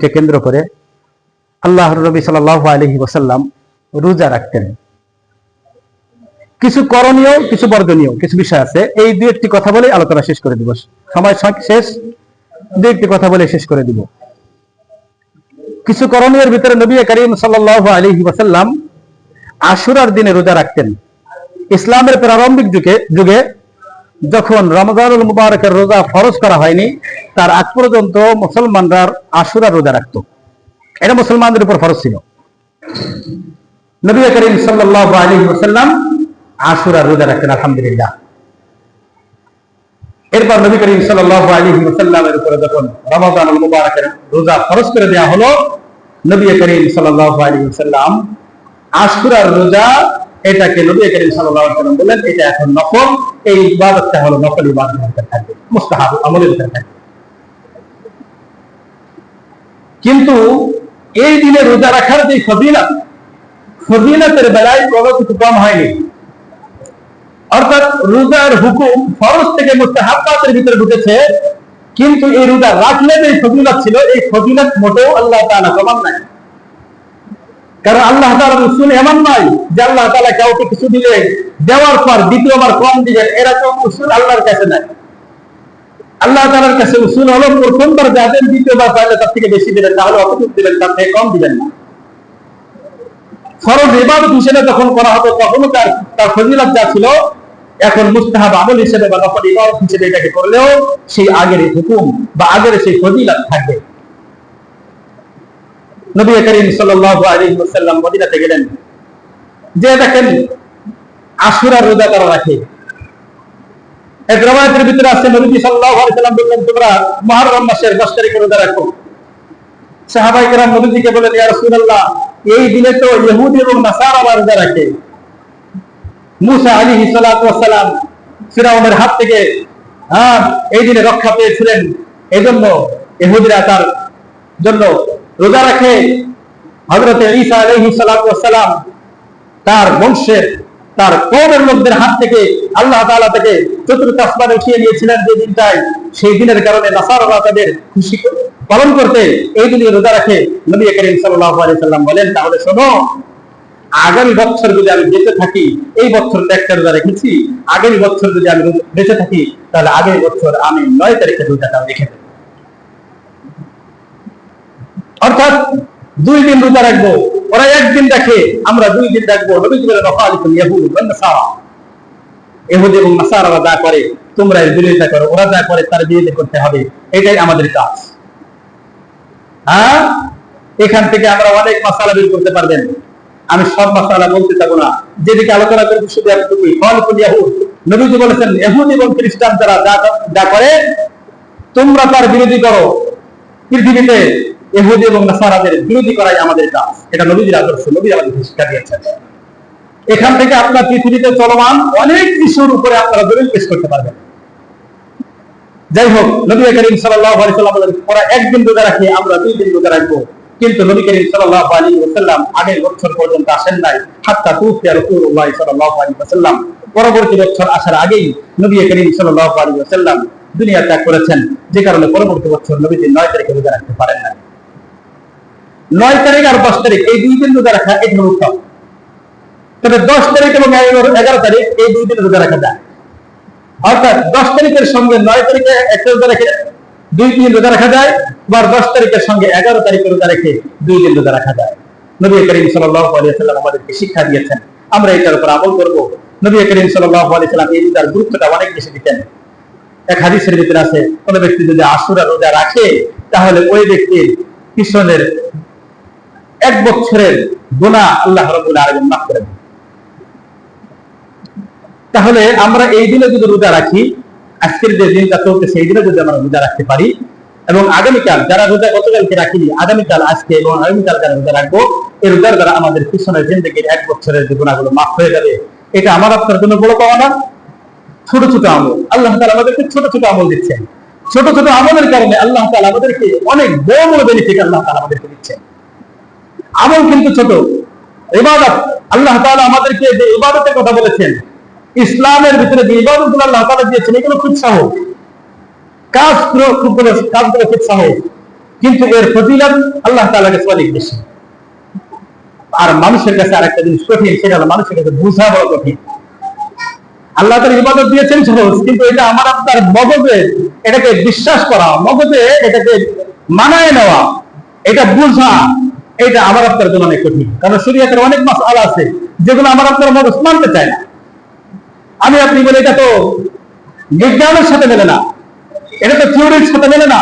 কে কেন্দ্র করে আল্লাহর নবী সাল্লাল্লাহু আলাইহি ওয়াসাল্লাম রোজা রাখতেন। কিছু করণীয়, কিছু বর্জনীয় কিছু বিষয় আছে। এই দুই একটি কথা বলে আলোচনা শেষ করে দিব। সময় শেষ, দুই একটি কথা বলে শেষ করে দিব। কিছু করণীয়ের ভিতরে নবী করিম সাল্লাল্লাহু আলাইহি ওয়াসাল্লাম আশুরার দিনে রোজা রাখতেন। ইসলামের প্রারম্ভিক যুগে যখন রমজানুল মুবারকের রোজা ফরজ করা হয়নি, তার আগ পর্যন্ত মুসলমানরা আশুরার রোজা রাখত। এটা মুসলমানদের উপর ফরজ ছিল। নবী করিম সাল্লাল্লাহু আলাইহি ওয়াসাল্লাম আশুরার রোজা রাখতেন, আলহামদুলিল্লাহ। এরপর নবী করিম সাল্লাল্লাহু আলাইহি ওয়াসাল্লামের উপরে যখন রমজানুল মুবারকের রোজা ফরজ করে দেওয়া হলো, নবী করিম সাল্লাল্লাহু আলাইহি ওয়াসাল্লাম আশুরার রোজা এটাকে নবী করিম সাল্লাল্লাহু আলাইহি ওয়াসাল্লাম বললেন এটা এখন নফল, এই ইবাদতটা হলো নফল ইবাদতের ভিতরে থাকবে, মুস্তাহাব আমলের ভিতরে থাকবে। কিন্তু এই দিনে রোজা রাখার যে ফজিলতের বেলায় কোনো কিছু কম হয়নি। অর্থাৎ রোজার হুকুম ফরজ থেকে মুস্তাহাব্বাতের ভিতরে ঢুকেছে, কিন্তু এই রোজা রাখলে যে ফজিলত ছিল, এই ফজিলত মোটেও আল্লাহ তাআলা কমান নাই। কারণ আল্লাহ তাআলার উসুল এমন নয় যে আল্লাহ তাআলা কাউকে কিছু দিলে দেওয়ার পর দ্বিতীয়বার কম দিবেন, এরকম উসুল আল্লাহর কাছে নাই। আল্লাহ তাআলার কাছে উসুল হলো প্রথমবার যা দেন দ্বিতীয়বার পাইলে তার থেকে বেশি দিবেন, তাহলে অতটুকু দিবেন, তার থেকে কম দিবেন না। ফরজ ইবাদত হিসেবে যখন করা হতো তখনও তার ফজিলত যা ছিল, এখন মুস্তাহাব আমল হিসেবে বা নফল ইবাদত হিসেবে এটাকে করলেও সেই আগের হুকুম বা আগের সেই ফজিলত থাকবে। নবী করিম সাল্লাল্লাহু আলাইহি ওয়াসাল্লাম মদিনাতে গেলেন, যে দেখেন আশুরার রোজা তারা রাখে। এক রওয়ায়াতের ভিতরে আছে নবী সাল্লাল্লাহু আলাইহি ওয়াসাল্লাম বললেন তোমরা মুহররম মাসের 10 তারিখে রোজা রাখো। সাহাবায়ে কেরাম নবীজিকে বললেন ইয়া রাসূলুল্লাহ, এই দিনে তো ইহুদি এবং নাসারা রোজা রাখে। মুসা আলাইহিস সালাতু ওয়াস সালাম ফিরাউনের হাত থেকে এই দিনে রক্ষা পেয়েছিলেন, এজন্য ইহুদিরা তার জন্য রোজা রাখে। হযরত ঈসা আলাইহিস সালাতু ওয়াস সালাম তার বংশের তার কওমের লোকদের হাত থেকে আল্লাহ তাআলা থেকে চতুর্থ আসমানে উঠিয়ে নিয়েছিলেন যে দিনটায়, সেই দিনের কারণে নাসারারা তাদের খুশি পালন করতে এই দিনে রোজা রাখে। নবী করিম সাল্লাল্লাহু আলাইহি সাল্লাম বলেন তাহলে শোনো, আগামী বছর যদি আমি বেঁচে থাকি, এই বছরটা একটা রোজা রেখেছি, আগামী বছর যদি আমি বেঁচে থাকি তাহলে আগামী বছর আমি 9 তারিখে রোজাটা রেখে দেব। অর্থাৎ 2 দিন রোজা রাখবো, ওরা 1 দিন রাখে, আমরা 2 দিন রাখবো। নবীজি বলেন ওয়াকালিকুল ইয়াহুদ ওয়ান নাসারা, ইহুদি এবং নাসারারা যা করে তোমরা এর বিরোধিতা করো, ওরা যা করে তার বিরোধিতা করতে হবে, এটাই আমাদের কাজ। এখান থেকে আমরা অনেক মাসালা বের করতে পারবেন। আমি সব মাসালা বলতে চাবো না, যেদিকে আলোচনা করবো শুধু এতটুকুই। ওয়াকালিকুল ইয়াহুদ, নবীজি বলেছেন ইহুদি এবং খ্রিস্টান যারা যা করে তোমরা তার বিরোধী করো। পৃথিবীতে ইহুদি এবং নাসারাদের বিরোধী করাই আমাদের কাজ, এটা নবীজির আদর্শ, নবী আমাদের শিক্ষা দিয়েছেন। এখান থেকে আপনার পৃথিবীতে চলমান অনেক কিছুর উপরে আপনারা দলিল পেশ করতে পারবেন। যাই হোক, নবী করিম সাল্লাল্লাহু আলাইহি ওয়াসাল্লাম বলেন ওরা 1 দিন রোজা রাখে, আমরা 2 দিন রোজা রাখবো। কিন্তু নবী করিম সাল্লাল্লাহু আলাইহি ওয়াসাল্লাম আগের বছর পর্যন্ত আসেন নাই, হাত্তা তুফিয়া রাসূলুল্লাহ সাল্লাল্লাহু আলাইহি ওয়াসাল্লাম। পরবর্তী বছর আসার আগেই নবী করিম সাল্লাল্লাহু আলাইহি ওয়াসাল্লাম দুনিয়া ত্যাগ করেছেন, যে কারণে পরবর্তী বছর নবীজি 9 তারিখে রোজা রাখতে পারেন না। 9 তারিখ আর 10 তারিখ এই 2 দিন রোজা রাখা এটা হলো উত্তম। তবে 10 তারিখ এবং 11 তারিখ এই 2 দিন রোজা রাখা যায়। অর্থাৎ 10 তারিখের সঙ্গে 9 তারিখে একটা রোজা রেখে 2 দিন রোজা রাখা যায়, বা 10 তারিখের সঙ্গে 11 তারিখে রোজা রেখে 2 দিন রোজা রাখা যায়। নবী করিম সাল্লাল্লাহু আলাইহি ওয়াসাল্লাম আমাদেরকে শিক্ষা দিয়েছেন, আমরা এটার উপর আমল করব। নবী করিম সাল্লাল্লাহু আলাইহি ওয়াসাল্লাম এই রোজার গুরুত্বটা অনেক বেশি দিতেন। এক হাদিসের ভিতরে আছে কোন ব্যক্তি যদি আশুরা রোজা রাখে তাহলে ওই ব্যক্তির পিছনের 1 বছরের গুনাহ আল্লাহ রাব্বুল আলামিন মাফ করে দেন। তাহলে আমরা এই দিনে যদি রোজা রাখি, আজকের যে দিনটা চলছে সেই দিনে যদি আমরা রোজা রাখতে পারি, এবং আগামীকাল যারা রোজা গতকালকে রাখিনি, আগামীকাল আজকে এবং আগামীকাল যারা রোজা রাখবো, এই রোজার দ্বারা আমাদের পিছনের জিন্দেগির 1 বছরের যে গুনাহগুলো মাফ হয়ে যাবে। এটা আমার আপনার জন্য বড় পাওয়া না, ছোট ছোট আমল আল্লাহ তাআলা আমাদেরকে ছোট ছোট আমল দিচ্ছেন। ছোট ছোট আমলের কারণে আল্লাহ তাআলা আমাদেরকে অনেক বড় বড় বেনিফিট আল্লাহ তাআলা আমাদেরকে দিচ্ছেন। আমল কিন্তু ছোট, ইবাদত আল্লাহ তাআলা আমাদেরকে যে ইবাদতের কথা বলেছেন, ইসলামের ভিতরে যে ইবাদতগুলো আল্লাহ তাআলা দিয়েছেন এগুলো খুব সহজ কাজগুলো, খুব সহজ। কিন্তু এর ফজিলত আল্লাহ তাআলার কাছে অনেক বেশি। আর মানুষের কাছে আরেকটা জিনিস কঠিন, সেটা হলো মানুষের কাছে বোঝা বড় কঠিন। আল্লাহ তাআলা ইবাদত দিয়েছেন সহজ, কিন্তু এটা আমার আপনার মগজে এটাকে বিশ্বাস করা, মগজে এটাকে মানায় নেওয়া, এটা বোঝা, এটা আমার আপনার জন্য অনেক কঠিন। কারণ শরীয়তের অনেক মাসআলা আছে যেগুলো আমার আপনার মগজ মানতে চায় না। আমি আপনি বলে এটা তো বিজ্ঞানের সাথে মেলে না, এটা তো থিওরির সাথে মেলে না।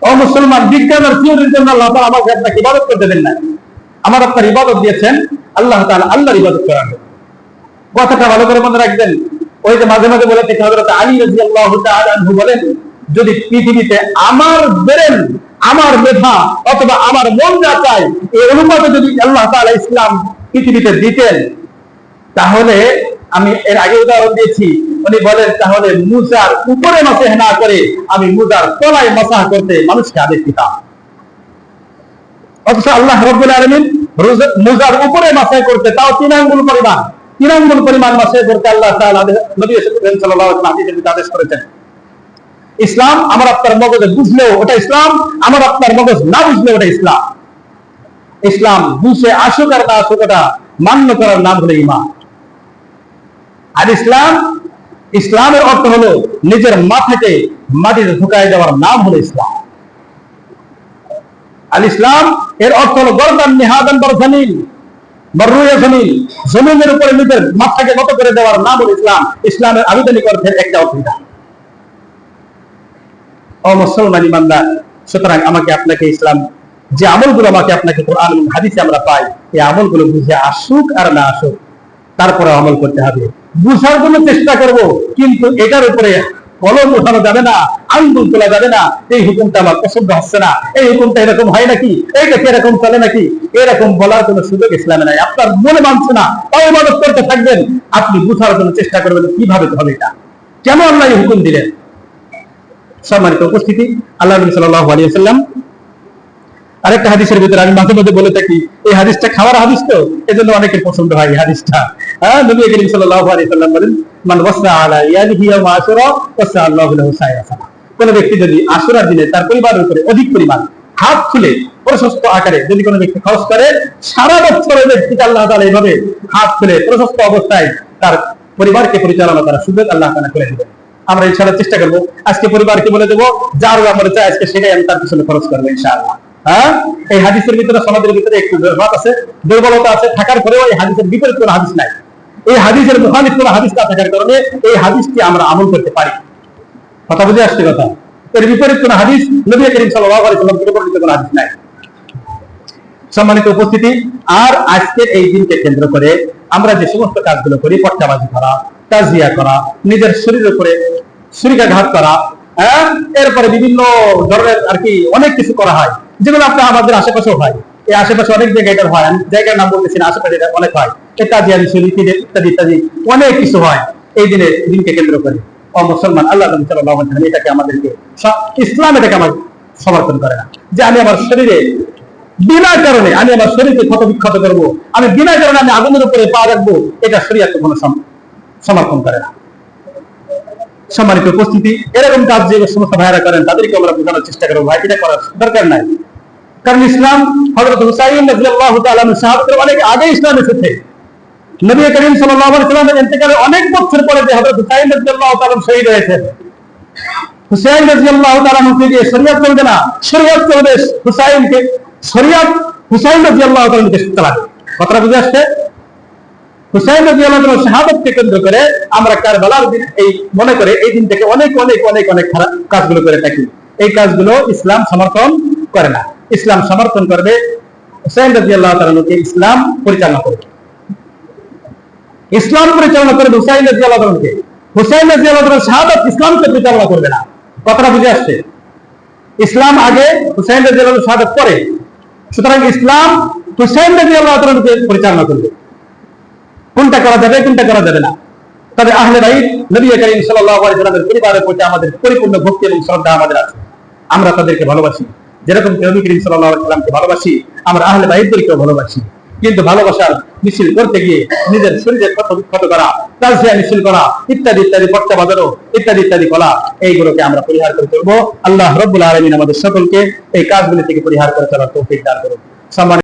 ও মুসলমান, বিজ্ঞান আর থিওরির জন্য আল্লাহ তাআলা আমাকে আপনাকে ইবাদত করতে দেন না। আমার আপনার ইবাদত দিয়েছেন আল্লাহ তাআলা, আল্লাহর ইবাদত করার জন্য। কথাটা ভালো করে মনে রাখবেন। ওই যে মাঝে মাঝে বলে থেকে হযরত আলী রাদিয়াল্লাহু তাআলা আনহু বলেন, যদি পৃথিবীতে আমার ব্রেন, আমার মেধা অথবা আমার মন যা চায় এই অনুপাতে যদি আল্লাহ তাআলা ইসলাম পৃথিবীতে দিতেন, তাহলে আমি এর আগে উদাহরণ দিয়েছি, উনি বলেন তাহলে মুজার উপরে মাসাহ না করে আমি মুজার তলায় মাসাহ করতে মানুষকে আদেশ দিতাম। অথচ আল্লাহ রাব্বুল আলামিন মুজার উপরে মাসাহ করতে, তাও 3 আঙ্গুল পরিমাণ মাসাহ করতে আল্লাহ তাআলা নবী সাল্লাল্লাহু আলাইহি ওয়াসাল্লাম হাদিসে আদেশ করেছেন। ইসলাম আমার আপনার মগজে বুঝলেও ওটা ইসলাম, আমার আপনার মগজ না বুঝলেও ওটা ইসলাম। ইসলাম বুঝে আসুক আর না আসুক, ওটা মান্য করার নাম হলো ঈমান। আর ইসলামের অর্থ হলো নিজের মাথাকে মাটিতে ঢুকায় দেওয়ার নাম হলো ইসলাম। আল ইসলাম এর অর্থ হলো গরদান নিহাদান বরজামিন, বররুয়া জমিন, জমিনের উপরে নিজের মাথাকে নত করে দেওয়ার নাম হলো ইসলাম। ইসলামের আবিধানিক অর্থের একটা অর্থ এটা। ও মুসলমান ইমানদার, সুতরাং আমাকে আপনাকে ইসলাম যে আমলগুলো আমাকে আপনাকে কোরআন এবং হাদিসে আমরা পাই, এই আমলগুলো বুঝে আসুক আর না আসুক, তারপরে আমল করতে হবে। বুঝার জন্য চেষ্টা করব, কিন্তু এটার উপরে কলম উঠানো যাবে না, আঙ্গুল তোলা যাবে না। এই হুকুমটা আমার পছন্দ হচ্ছে না, এই হুকুমটা এরকম হয় নাকি, এইটা কি এরকম চলে নাকি, এরকম বলার কোনো সুযোগ ইসলামে নাই। আপনার মনে মানছে না, তাও ইবাদত করতে থাকবেন। আপনি বুঝার জন্য চেষ্টা করবেন কিভাবে হবে এটা, কেন আল্লাহ এই হুকুম দিলেন। সম্মানিত উপস্থিতি, আল্লাহ নবী সাল্লাল্লাহু আলাইহি ওয়াসাল্লাম আরেকটা হাদিসের ভিতরে আমি মাঝে মাঝে বলে থাকি, এই হাদিসটা খাওয়ার হাদিস তো, এজন্য অনেকের পছন্দ হয় এই হাদিসটা। নবী করিম সাল্লাল্লাহু আলাইহি ওয়াসাল্লাম বলেন, মান ওয়াসা আলা ইয়াদিহি ওয়া আশুরা ওয়াসা আল্লাহু লাহু সাইরা সানা। কোন ব্যক্তি যদি আশুরার দিনে তার পরিবারের উপরে অধিক পরিমাণ হাত খুলে প্রশস্ত আকারে যদি কোনো ব্যক্তি খরচ করে, সারা বছরের ব্যক্তিকে আল্লাহ তাআলা এইভাবে হাত খুলে প্রশস্ত অবস্থায় তার পরিবারকে পরিচালনা করার সুযোগ আল্লাহ তাআলা করে দিবেন। আমরা ইনশাআল্লাহ চেষ্টা করব, আজকে পরিবারকে বলে দেবো যার আমরা চাই আজকে সেটাই আমি তার পিছনে খরচ করবো ইনশাআল্লাহ। এই হাদিসের ভিতরে, সমাজের ভিতরে একটু দুর্বলতা আছে, থাকার পরেও এই হাদিসের বিপরীত কোনো হাদিস নাই। এই হাদিসের মুখালিফ কোনো হাদিস না থাকার কারণে এই হাদিসটি আমরা আমল করতে পারি। কথা বুঝে আসছে কথা? এর বিপরীত কোনো হাদিস নবী করিম সাল্লাল্লাহু আলাইহি ওয়াসাল্লাম থেকে বর্ণিত কোনো হাদিস নাই। সম্মানিত উপস্থিতি, আর আজকের এই দিনকে কেন্দ্র করে আমরা যে সমস্ত কাজগুলো করি, পট্টাবাজি করা, তাজিয়া করা, নিজের শরীরের উপরে ছুরিকাঘাত করা, এরপরে বিভিন্ন ধরনের আর কি অনেক কিছু করা হয়, যেগুলো আপনার আমাদের আশেপাশেও হয়। এই আশেপাশে অনেক জায়গায় এটা হয়, আমি জায়গার নাম বলতেছি না, আশেপাশে এটা অনেক হয়। তাজিয়ারি শরীর ইত্যাদি ইত্যাদি অনেক কিছু হয় এই দিনকে কেন্দ্র করে। ও মুসলমান, আল্লাহ নবী সাল্লাল্লাহু আলাইহি ওয়াসাল্লাম এটাকে আমাদেরকে, ইসলাম এটাকে আমার সমর্থন করে না, যে আমি আমার শরীরে বিনা কারণে আমি আমার শরীরকে ক্ষত বিক্ষত করবো, আমি বিনা কারণে আমি আগুনের উপরে পা রাখবো, এটা শরীয়ত কোনো সমর্থন করে না। সম্মানিত উপস্থিতি, এরকম কাজ যে সমস্ত ভাইরা করেন তাদেরকে আমরা বোঝানোর চেষ্টা করবো, ভাই এটা করার দরকার নাই। কারণ ইসলাম হযরত হুসাইন রাদিয়াল্লাহু তাআলা সাহাবাদের অনেক আগে ইসলাম এসেছে। নবী করিম সাল্লাল্লাহু আলাইহি ওয়াসাল্লামের ইন্তেকালের অনেক বছর পরে যে হযরত হুসাইন রাদিয়াল্লাহু তাআলা শহীদ হয়েছেন, হুসাইন রাদিয়াল্লাহু তাআলা কে দিয়ে শরীয়ত চলবে না, শরীয়ত চলবে হুসাইনকে, শরীয়ত হুসাইন রাদিয়াল্লাহু তাআলাকে চালাবে। কথাটা বুঝে আসছে? হুসাইন রাদিয়াল্লাহু তাআলা শাহাদাতকে কেন্দ্র করে আমরা কারবালার দিন এই মনে করে এই দিন থেকে অনেক অনেক অনেক অনেক খারাপ কাজগুলো করে থাকি। এই কাজগুলো ইসলাম সমর্থন করে না। ইসলাম সমর্থন করবে হুসাইন রাদিয়াল্লাহু তাআলাকে, ইসলাম পরিচালনা করবে, ইসলাম পরিচালনা করবে হুসাইন রাদিয়াল্লাহু তাআলাকে। হুসাইন রাদিয়াল্লাহু তাআলার শাহাদাত ইসলামকে পরিচালনা করবে না। কথাটা বুঝে আসছে? ইসলাম আগে, হুসাইন রাদিয়াল্লাহু তাআলার শাহাদাত পরে। সুতরাং ইসলাম হুসাইন রাদিয়াল্লাহু তাআলাকে পরিচালনা করবে। কোনটা করা যাবে, কোনটা করা যাবে না। তবে আহলে বাইত নবী করিম সাল্লাল্লাহু আলাইহি ওয়াসাল্লামের পরিবারের প্রতি আমাদের পরিপূর্ণ ভক্তি এবং শ্রদ্ধা আমাদের আছে। আমরা তাদেরকে ভালোবাসি, যেরকম নবী করিম সাল্লাল্লাহু আলাইহি ওয়াসাল্লামকে ভালোবাসি, আমরা আহলে বাইতদেরকেও ভালোবাসি। কিন্তু ভালোবাসার মিছিল করতে গিয়ে নিজের শরীরে ক্ষত বিক্ষত করা, তালসিয়া মিছিল করা, ইত্যাদি ইত্যাদি, পর্চা বাজানো, ইত্যাদি ইত্যাদি করা, এইগুলোকে আমরা পরিহার করে চলবো। আল্লাহ রাব্বুল আলামিন আমাদের সকলকে এই কাজগুলি থেকে পরিহার করে চলার তৌফিক দান করুন। সম্মানিত